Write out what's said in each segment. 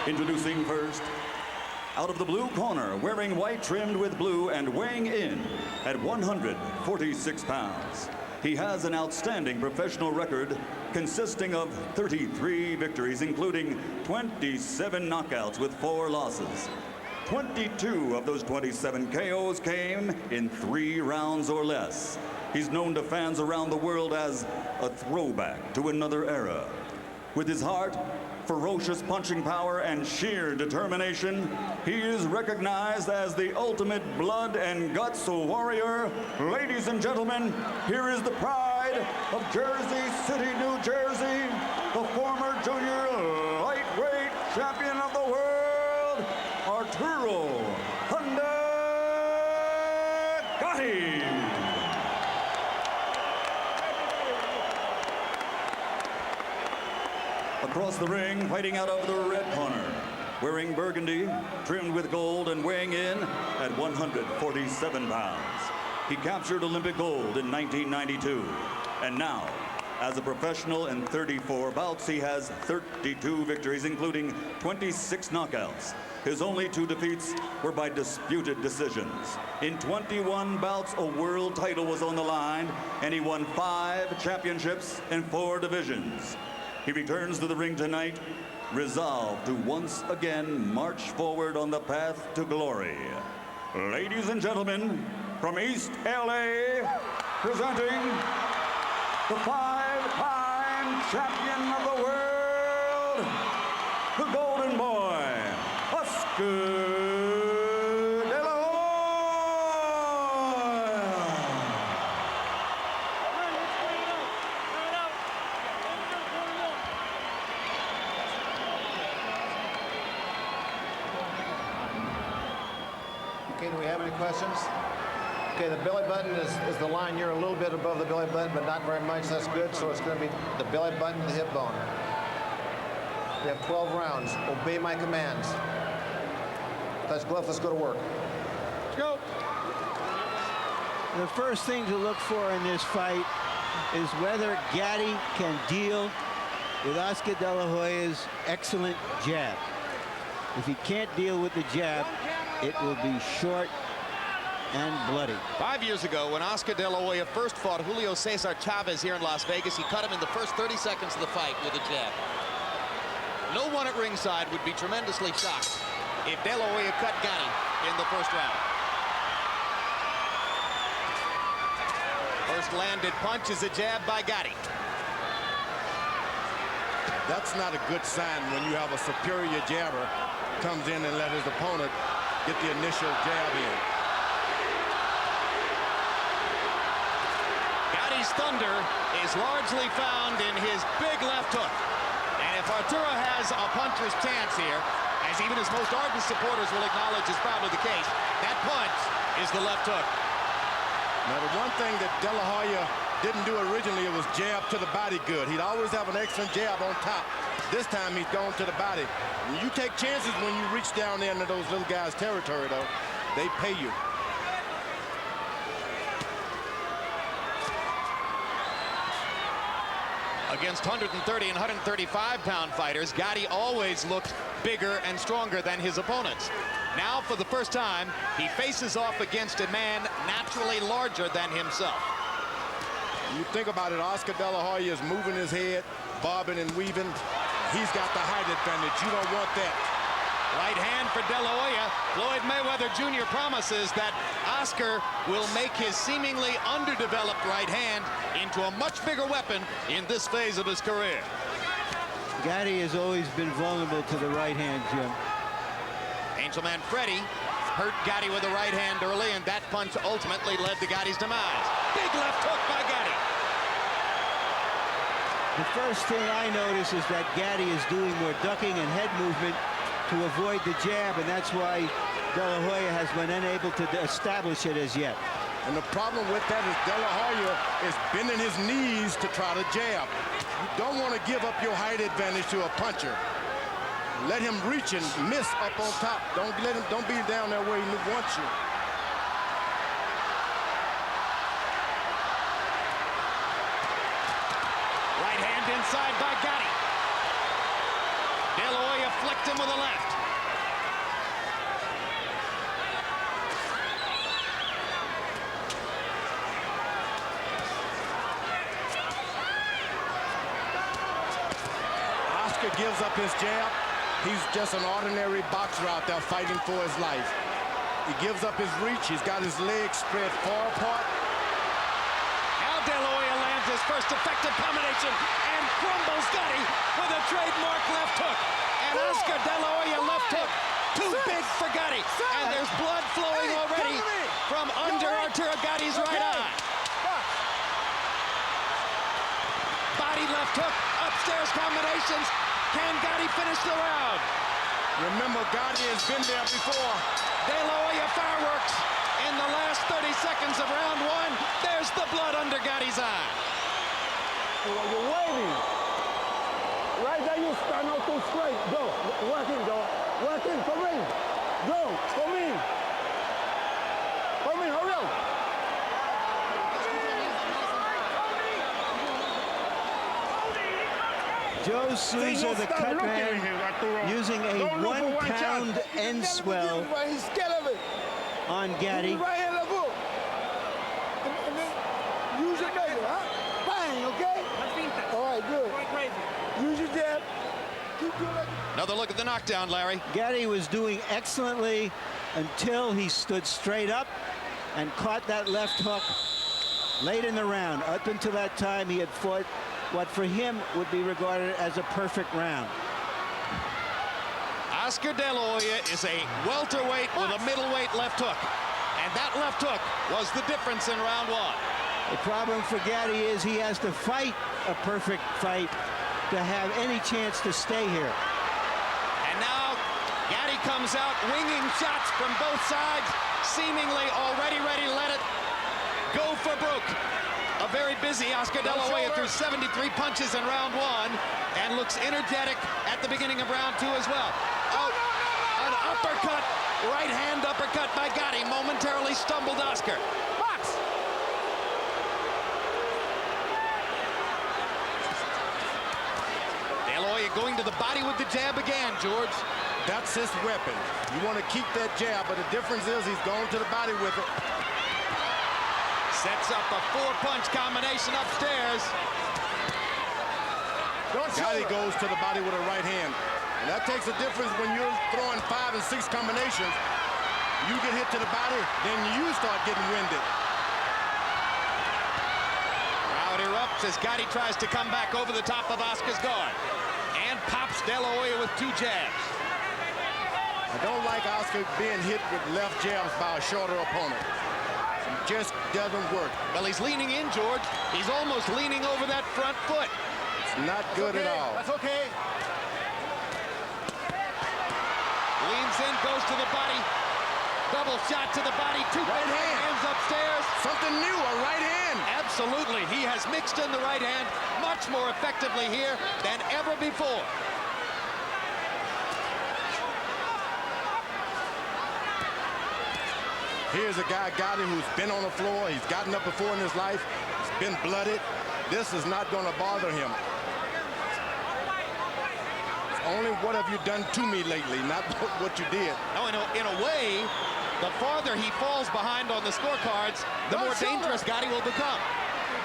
Introducing first, out of the blue corner, wearing white trimmed with blue and weighing in at 146 pounds. He has an outstanding professional record consisting of 33 victories, including 27 knockouts with 4 losses. 22 of those 27 KOs came in 3 rounds or less. He's known to fans around the world as a throwback to another era. With his heart, ferocious punching power, and sheer determination, he is recognized as the ultimate blood and guts warrior. Ladies and gentlemen, here is the pride of Jersey City, New Jersey, the former junior lightweight champion of the world, Arturo Gatti. Across the ring, fighting out of the red corner, wearing burgundy, trimmed with gold and weighing in at 147 pounds. He captured Olympic gold in 1992. And now, as a professional in 34 bouts, he has 32 victories, including 26 knockouts. His only 2 defeats were by disputed decisions. In 21 bouts, a world title was on the line, and he won 5 championships in 4 divisions. He returns to the ring tonight, resolved to once again march forward on the path to glory. Ladies and gentlemen, from East LA, presenting the 5-time champion of the world, the Golden Boy, Oscar. Okay, do we have any questions? Okay, the belly button is the line. You're a little bit above the belly button, but not very much. That's good. So it's going to be the belly button, the hip bone. We have 12 rounds. Obey my commands. Touch glove. Let's go to work. Let's go. The first thing to look for in this fight is whether Gatti can deal with Oscar De La Hoya's excellent jab. If he can't deal with the jab, it will be short and bloody. 5 years ago, when Oscar De La Hoya first fought Julio Cesar Chavez here in Las Vegas, he cut him in the first 30 seconds of the fight with a jab. No one at ringside would be tremendously shocked if De La Hoya cut Gatti in the first round. First landed punch is a jab by Gatti. That's not a good sign when you have a superior jabber comes in and let his opponent get the initial jab in. Gatti's thunder is largely found in his big left hook. And if Arturo has a puncher's chance here, as even his most ardent supporters will acknowledge is probably the case, that punch is the left hook. Now, the one thing that De La Hoya didn't do originally, it was jab to the body good. He'd always have an excellent jab on top. This time he's gone to the body. You take chances when you reach down there into those little guys' territory, though. They pay you. Against 130 and 135-pound fighters, Gatti always looked bigger and stronger than his opponents. Now, for the first time, he faces off against a man naturally larger than himself. You think about it, Oscar De La Hoya is moving his head, bobbing and weaving. He's got the height advantage. You don't want that. Right hand for De La Hoya. Floyd Mayweather Jr. promises that Oscar will make his seemingly underdeveloped right hand into a much bigger weapon in this phase of his career. Gatti has always been vulnerable to the right hand, Jim. Angel Man Freddie hurt Gatti with the right hand early, and that punch ultimately led to Gatti's demise. Big left hook by Gatti. The first thing I notice is that Gatti is doing more ducking and head movement to avoid the jab, and that's why De La Hoya has been unable to establish it as yet. And the problem with that is De La Hoya is bending his knees to try to jab. You don't want to give up your height advantage to a puncher. Let him reach and miss up on top. Don't be down there where he wants you. Right hand inside by Gatti. De La Hoya flicks blocked him with a left. Oscar gives up his jab. He's just an ordinary boxer out there fighting for his life. He gives up his reach. He's got his legs spread far apart. Now De La Hoya lands his first effective combination and crumbles Gatti with a trademark left hook. And Oscar De La Hoya left hook, too big for Gatti. And there's blood flowing already from under Arturo Gatti's right eye. Body left hook, upstairs combinations. Can Gatti finish the round? Remember, Gatti has been there before. De La Hoya fireworks in the last 30 seconds of round one. There's the blood under Gatti's eye. You're waiting. Right there, you stand out too straight. Go. Work in, go. Work in. Come in. Go. Come in. Come in. Hurry up. Joe Souza, the cut man, using a 1 pound end swell He's scared of it. on Gatti. Right hand left hook. And then use your measure, huh? Bang, okay? All right, good. Use your jab. Keep doing like Another look at the knockdown, Larry. Gatti was doing excellently until he stood straight up and caught that left hook late in the round. Up until that time, he had fought what for him would be regarded as a perfect round. Oscar De La Hoya is a welterweight with a middleweight left hook. And that left hook was the difference in round one. The problem for Gatti is he has to fight a perfect fight to have any chance to stay here. And now Gatti comes out winging shots from both sides, seemingly already ready to let it go for broke. A very busy Oscar De La Hoya threw 73 punches in round one and looks energetic at the beginning of round two as well. Oh, an uppercut, right hand uppercut by Gatti momentarily stumbled Oscar. Box. De La Hoya going to the body with the jab again, George. That's his weapon. You want to keep that jab, but the difference is he's going to the body with it. Sets up a 4-punch combination upstairs. Gatti goes to the body with a right hand. And that takes a difference when you're throwing 5 and 6 combinations. You get hit to the body, then you start getting winded. Crowd erupts as Gatti tries to come back over the top of Oscar's guard. And pops De La Hoya with 2 jabs. I don't like Oscar being hit with left jabs by a shorter opponent. Just doesn't work. Well, he's leaning in, George. He's almost leaning over that front foot. It's not good at all. That's okay. Leans in, goes to the body. Double shot to the body. 2 Right hand. hands upstairs. Something new, a right hand. Absolutely. He has mixed in the right hand much more effectively here than ever before. Here's a guy, Gatti, who's been on the floor. He's gotten up before in his life. He's been blooded. This is not going to bother him. It's only what have you done to me lately, not what you did. No, in a way, the farther he falls behind on the scorecards, the more dangerous Gatti will become.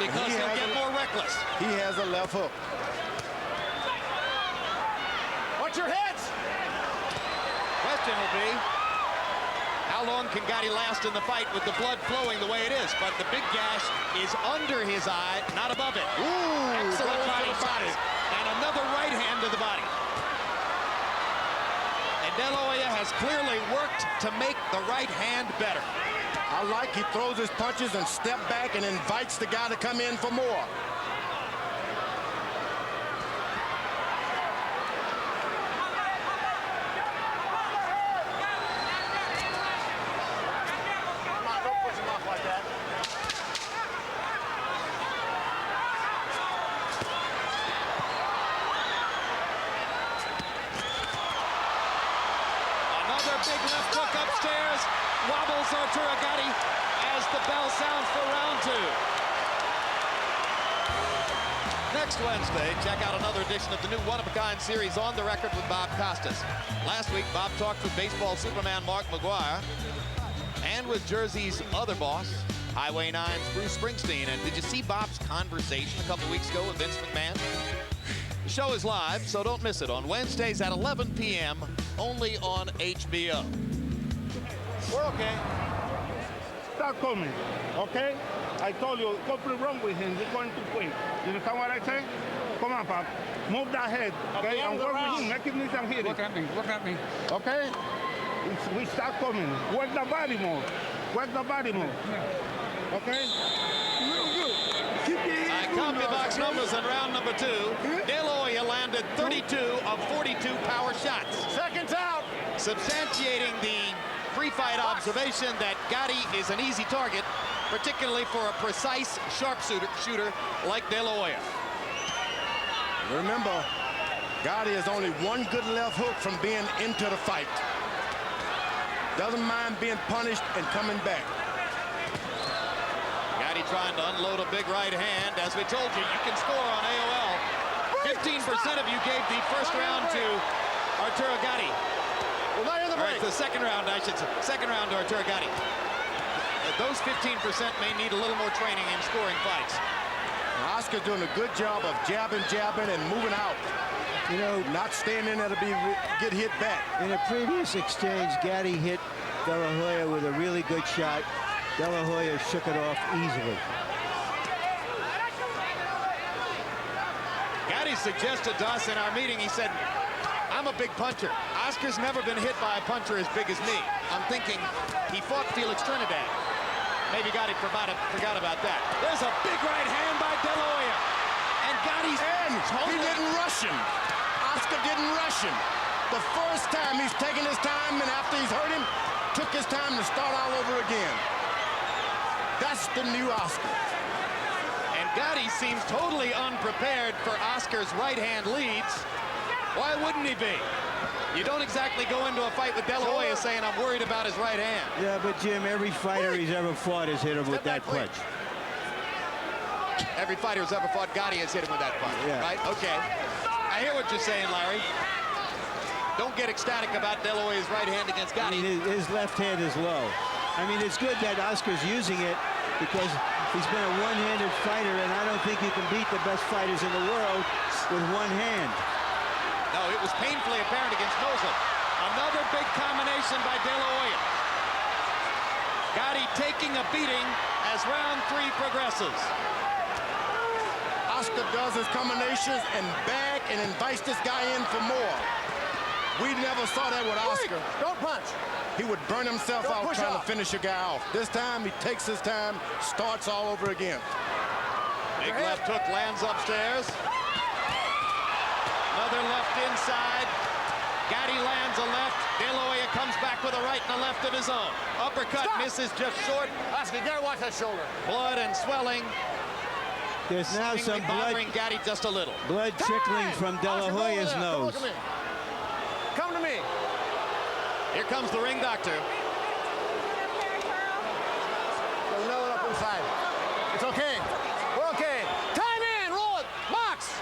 Because he'll get more reckless. He has a left hook. Watch your heads! Question will be, how long can Gatti last in the fight with the blood flowing the way it is? But the big gash is under his eye, not above it. Ooh, excellent body shots. And another right hand to the body. And De La Hoya has clearly worked to make the right hand better. I like he throws his punches and step back and invites the guy to come in for more. Big left hook upstairs, wobbles Arturo Gatti as the bell sounds for round two. Next Wednesday, check out another edition of the new one-of-a-kind series On the Record with Bob Costas. Last week, Bob talked with baseball Superman Mark McGwire and with Jersey's other boss, Highway 9's Bruce Springsteen. And did you see Bob's conversation a couple weeks ago with Vince McMahon? The show is live, so don't miss it on Wednesdays at 11 p.m. only on HBO. We're okay. Stop coming, okay? I told you, something wrong with him. He's going to quit. You understand what I say? Come on, Pop. Move that head, okay? And work with him. Make him need some hitting. Look at me. Okay? We start coming. Work the body more. Work the body more. Okay? I count the box numbers in round number 2. De La Hoya landed 32 of 42 power shots. Seconds out. Substantiating the pre-fight observation that Gatti is an easy target, particularly for a precise sharpshooter like De La Hoya. Remember, Gatti is only one good left hook from being into the fight. Doesn't mind being punished and coming back. Gatti trying to unload a big right hand. As we told you, you can score on AOL. 15% of you gave the first round to Arturo Gatti. We're not in the break. All right, the second round, I should say. Second round to Arturo Gatti. Those 15% may need a little more training in scoring fights. Oscar's doing a good job of jabbing, and moving out. You know, Not staying in there to get hit back. in a previous exchange, Gatti hit De La Hoya with a really good shot. De La Hoya shook it off easily. Gatti suggested to us in our meeting, he said, I'm a big puncher. Oscar's never been hit by a puncher as big as me. I'm thinking he fought Felix Trinidad. Maybe Gatti forgot about that. There's a big right hand by De La Hoya. And Gatti's He didn't rush him. Oscar didn't rush him. The first time he's taken his time, and after he's hurt him, took his time to start all over again. That's the new Oscar. And Gatti seems totally unprepared for Oscar's right hand leads. Why wouldn't he be? You don't exactly go into a fight with De La Hoya saying, I'm worried about his right hand. Yeah, but Jim, every fighter he's ever fought has hit him with that punch. Every fighter who's ever fought Gatti has hit him with that punch, right? Okay. I hear what you're saying, Larry. Don't get ecstatic about De La Hoya's right hand against I Gatti. mean, his left hand is low. I mean, it's good that Oscar's using it because he's been a one-handed fighter, and I don't think you can beat the best fighters in the world with one hand. No, it was painfully apparent against Mosley. Another big combination by De La Hoya. Gatti taking a beating as round 3 progresses. Oscar does his combinations and back and invites this guy in for more. We never saw that with Oscar. Don't punch. He would burn himself Don't out push trying off. to finish a guy off. This time, he takes his time, starts all over again. Big left hook lands upstairs. Another left inside. Gatti lands a left. De La Hoya comes back with a right and a left of his own. Uppercut misses just short. Oscar, you gotta watch that shoulder. Blood and swelling. There's now some Seemingly blood bothering Gatti just a little. trickling from De La Oscar, go over Hoya's there. nose. Come look at me. Come to me. Here comes the ring doctor. There's another up inside. It's okay. We're okay. Time in. Roll it. Box.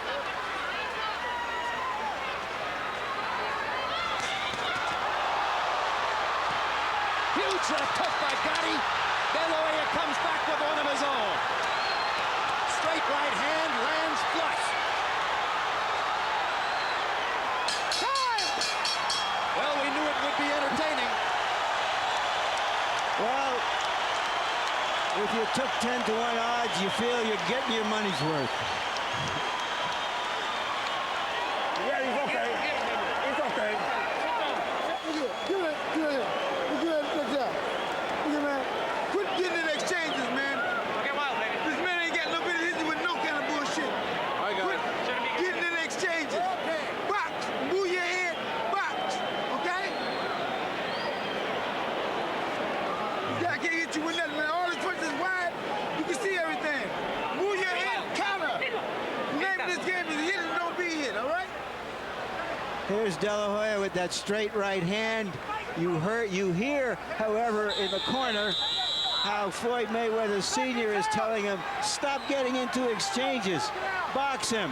Huge left hook by Gatti. De La Hoya comes back with one of his own. Straight right hand lands flush. Time. Well, we knew it would be entertaining. Well, if you took 10 to 1 odds, you feel you're getting your money's worth. Yeah, it's okay. It's okay. Good job. Look at man. Quit getting in exchanges, man. Get wild, baby. This man ain't got no bit of history with no kind of bullshit. I got it. Getting in exchanges. Box. Move your head. Box. Okay? This guy can't hit you with nothing, man. All his punches is wide. You can see everything. Move your head. Counter. The name of this game is hit and don't be hit, all right? Here's De La Hoya with that straight right hand. You hear, however, in the corner, how Floyd Mayweather Sr. is telling him, stop getting into exchanges. Box him.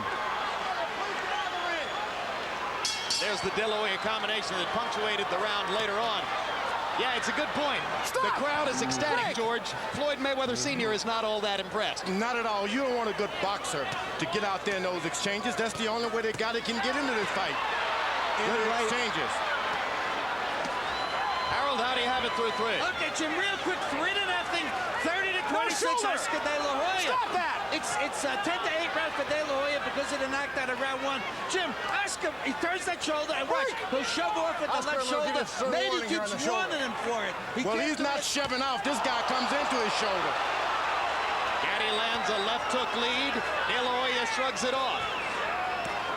There's the De La Hoya combination that punctuated the round later on. Yeah, it's a good point. The crowd is ecstatic, George. Floyd Mayweather Sr. is not all that impressed. Not at all. You don't want a good boxer to get out there in those exchanges. That's the only way that Gatti can get into this fight. Into the exchanges. Harold, how do you have it through 3? Okay, Jim, real quick, 3-0, 30-26, Oscar De La Hoya. Stop that! It's 10-8 round for De La Hoya because of the knockdown in round 1. Jim, Oscar, he turns that shoulder and watch, he'll shove off with the left shoulder. Maybe he keeps warning him for it. Well, he's not shoving off. This guy comes into his shoulder. Gatti lands a left hook lead. De La Hoya shrugs it off.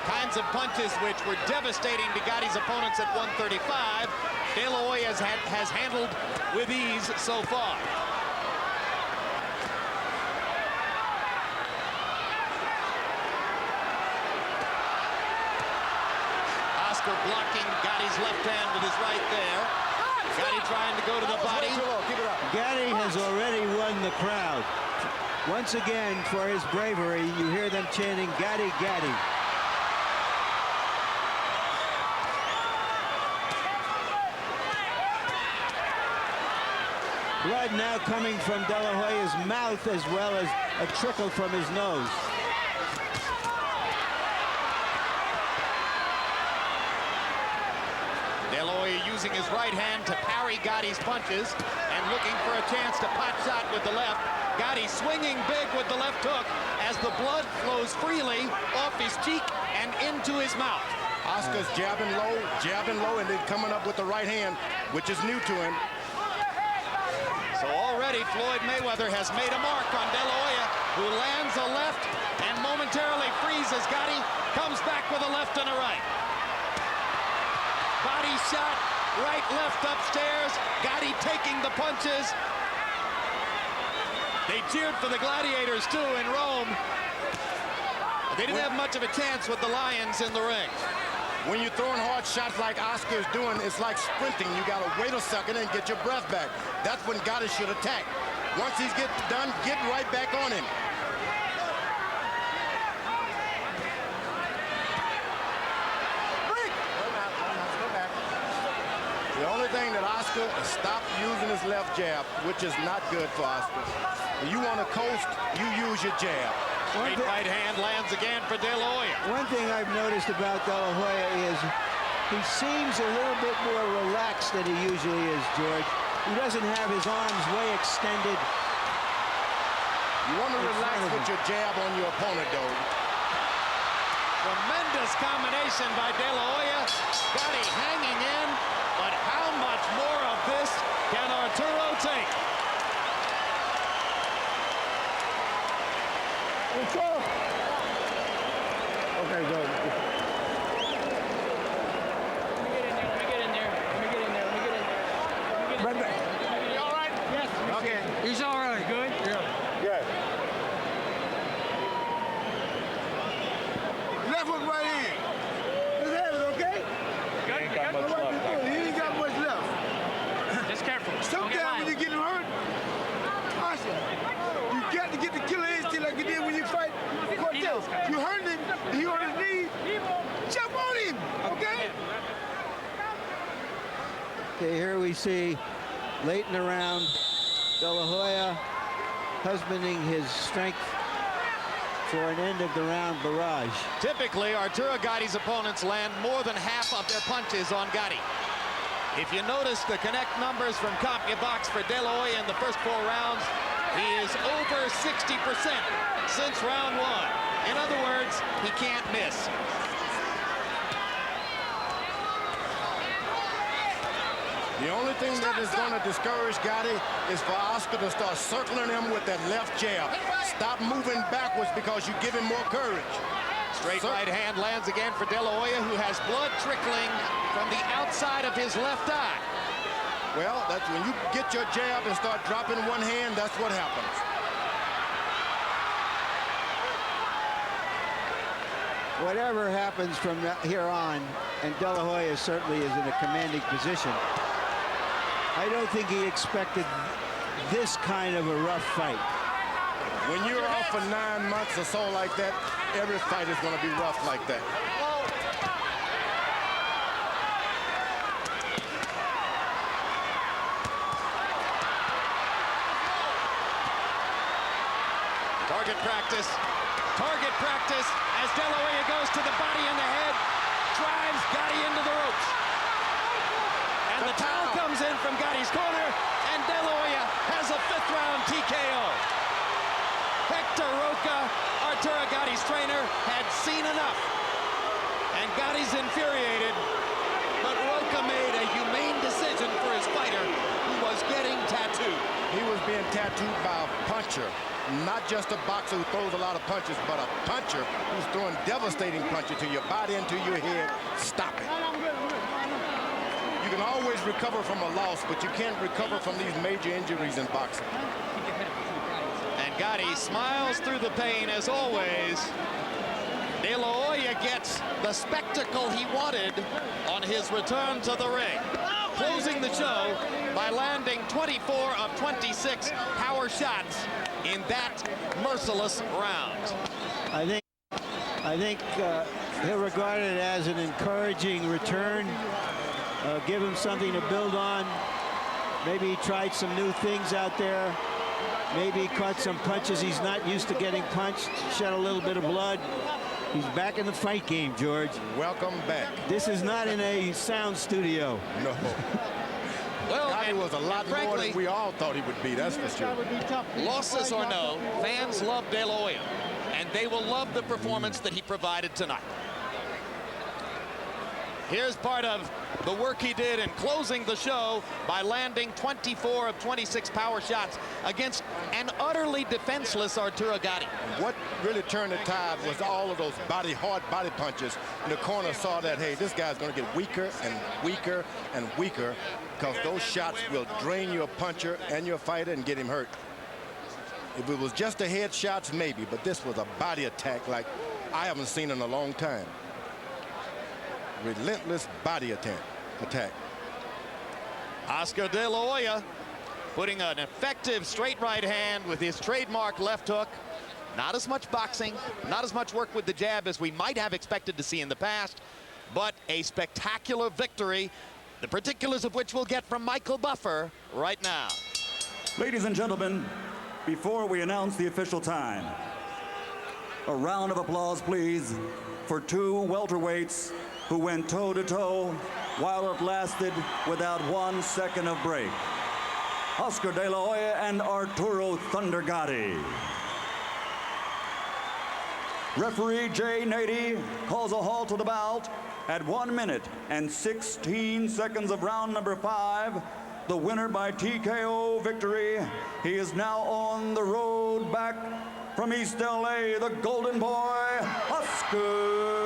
Kinds of punches which were devastating to Gatti's opponents at 135. De La Hoya has handled with ease so far. Oscar blocking Gatti's left hand with his right there. Gatti trying to go to the body. Gatti has already won the crowd. Once again, for his bravery, you hear them chanting, Gatti, Gatti. Blood now coming from De La Hoya's mouth as well as a trickle from his nose. De La Hoya using his right hand to parry Gatti's punches and looking for a chance to pot shot with the left. Gatti swinging big with the left hook as the blood flows freely off his cheek and into his mouth. Oscar's jabbing low, and then coming up with the right hand, which is new to him. So already Floyd Mayweather has made a mark on De La Hoya, who lands a left and momentarily freezes Gatti, comes back with a left and a right. Body shot, right, left upstairs. Gatti taking the punches. They cheered for the Gladiators too in Rome. They didn't have much of a chance with the Lions in the ring. When you're throwing hard shots like Oscar's doing, it's like sprinting. You got to wait a second and get your breath back. That's when Gatti should attack. Once he's done, get right back on him. The only thing that Oscar stopped using his left jab, which is not good for Oscar. If you want to coast, you use your jab. Straight right hand lands again for De La Hoya. One thing I've noticed about De La Hoya is he seems a little bit more relaxed than he usually is, George. He doesn't have his arms way extended. You want to relax with your jab on your opponent, though. Tremendous combination by De La Hoya. Gatti hanging in, but how much more of this can Arturo take? Okay, go. Let me get in there. You all right? Yes. Okay. He's all right. Good? Yeah. Good. Left hook right in. His head is okay? Good. He ain't got much left. Just careful. Sometimes when you get hurt, Oscar, you got to get the killer instinct like you did when you fight Cortez. You hurt him, he on his knee, jump on him, okay? Okay, here we see late in the round, De La Hoya husbanding his strength for an end of the round barrage. Typically, Arturo Gatti's opponents land more than half of their punches on Gatti. If you notice the connect numbers from CompuBox for De La Hoya in the first 4 rounds, he is over 60% since round 1. In other words, he can't miss. The only thing that is going to discourage Gatti is for Oscar to start circling him with that left jab. Stop moving backwards because you give him more courage. Straight right hand lands again for De La Hoya, who has blood trickling from the outside of his left eye. Well, that's when you get your jab and start dropping one hand, that's what happens. Whatever happens from here on, and De La Hoya certainly is in a commanding position, I don't think he expected this kind of a rough fight. When you're off for 9 months or so like that, every fight is going to be rough like that. Target practice as De La Hoya goes to the body and the head, drives Gatti into the ropes. And the towel comes in from Gatti's corner, and De La Hoya has a 5th round TKO. Hector Roca, Arturo Gatti's trainer, had seen enough. And Gatti's infuriated, but Roca made a humane decision for his fighter who was getting tattooed. He was being tattooed by a puncher. Not just a boxer who throws a lot of punches, but a puncher who's throwing devastating punches to your body and to your head. Stop it. You can always recover from a loss, but you can't recover from these major injuries in boxing. And Gatti smiles through the pain as always. De La Hoya gets the spectacle he wanted on his return to the ring, closing the show by landing 24 of 26 power shots in that merciless round. I think he'll regard it as an encouraging return. Give him something to build on. Maybe he tried some new things out there. Maybe he caught some punches he's not used to getting punched, shed a little bit of blood. He's back in the fight game, George. Welcome back. This is not in a sound studio. No. Well, Gatti was a lot more than we all thought he would be, that's for sure. Losses or no, fans love De La Hoya, and they will love the performance that he provided tonight. Here's part of the work he did in closing the show by landing 24 of 26 power shots against an utterly defenseless Arturo Gatti. What really turned the tide was all of those hard body punches. In the corner saw that, hey, this guy's going to get weaker and weaker and weaker because those shots will drain your puncher and your fighter and get him hurt. If it was just the head shots, maybe, but this was a body attack like I haven't seen in a long time. Relentless body attack. Oscar De La Hoya putting an effective straight right hand with his trademark left hook. Not as much boxing, not as much work with the jab as we might have expected to see in the past, but a spectacular victory, the particulars of which we'll get from Michael Buffer right now. Ladies and gentlemen, before we announce the official time, a round of applause, please, for 2 welterweights who went toe-to-toe while it lasted without 1 second of break. Oscar De La Hoya and Arturo Thunder Gatti. Referee Jay Nady calls a halt to the bout at 1 minute and 16 seconds of round number 5. The winner by TKO victory. He is now on the road back from East LA, the Golden Boy, Oscar